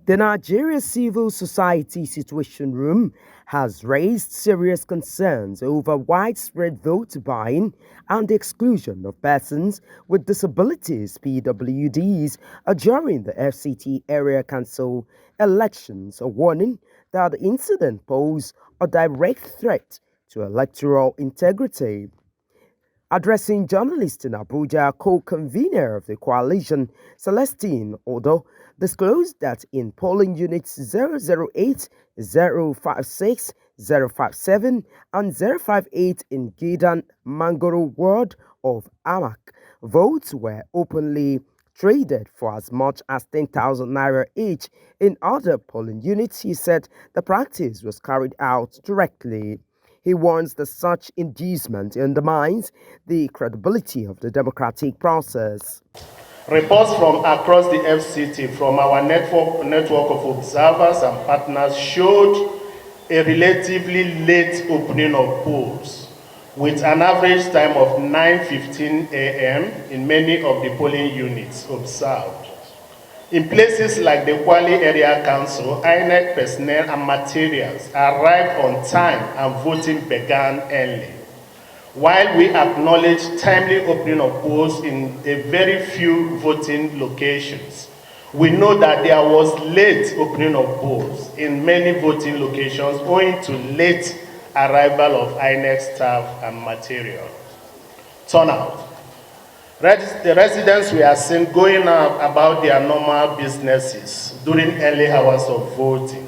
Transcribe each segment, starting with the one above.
The Nigeria Civil Society Situation Room has raised serious concerns over widespread vote buying and the exclusion of persons with disabilities (PWDs) during the FCT Area Council elections, a warning that the incident posed a direct threat to electoral integrity. Addressing journalists in Abuja, co-convener of the coalition, Celestine Odo, disclosed that in polling units 008, 056, 057, and 058 in Gidan Mangoro ward of Amak, votes were openly traded for as much as 10,000 naira each. In other polling units, he said the practice was carried out directly. He warns that such inducement undermines the credibility of the democratic process. Reports from across the FCT from our network of observers and partners showed a relatively late opening of polls, with an average time of 9:15 a.m. in many of the polling units observed. In places like the Kwali Area Council, INEC personnel and materials arrived on time and voting began early. While we acknowledge timely opening of polls in a very few voting locations, we know that there was late opening of polls in many voting locations owing to late arrival of INEC staff and material. Turnout. The residents were seen going about their normal businesses during early hours of voting,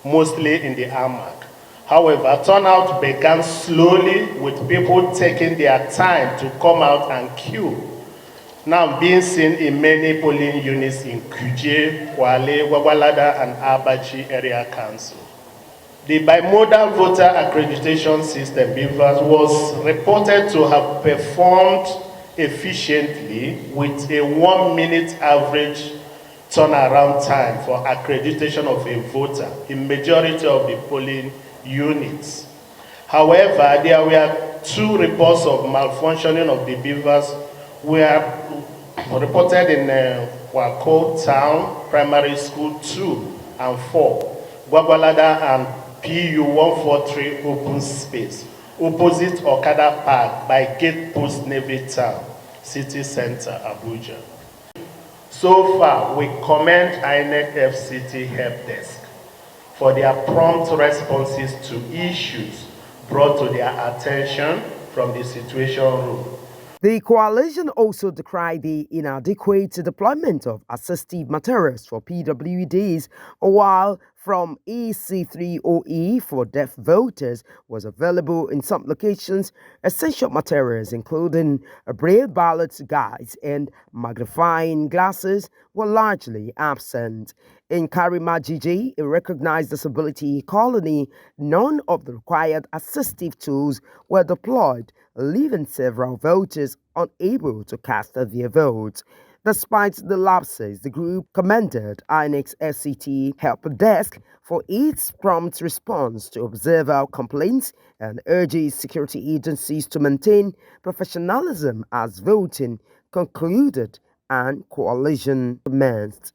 mostly in the AMAC. However, turnout began slowly with people taking their time to come out and queue, now being seen in many polling units in Kuje, Kwale, Gwagwalada, and Abachi Area Council. The bimodal voter accreditation system, BVAS, was reported to have performed efficiently with a 1-minute average turnaround time for accreditation of a voter in majority of the polling units. However, there were 2 reports of malfunctioning of the BVAS were reported in Wako Town Primary School 2 and 4, Gwagwalada and PU 143 open space, opposite Okada Park by Gate Post Navy Town, City Center, Abuja. So far, we commend INEC FCT Help Desk for their prompt responses to issues brought to their attention from the Situation Room. The coalition also decried the inadequate deployment of assistive materials for PWDs, while from EC3OE for deaf voters was available in some locations. Essential materials including braille ballot guides and magnifying glasses were largely absent. In Karimajiji, a recognized disability colony, none of the required assistive tools were deployed, leaving several voters unable to cast their votes. Despite the lapses, the group commended INEC's FCT Help Desk for its prompt response to observer complaints and urges security agencies to maintain professionalism as voting concluded and coalition commenced.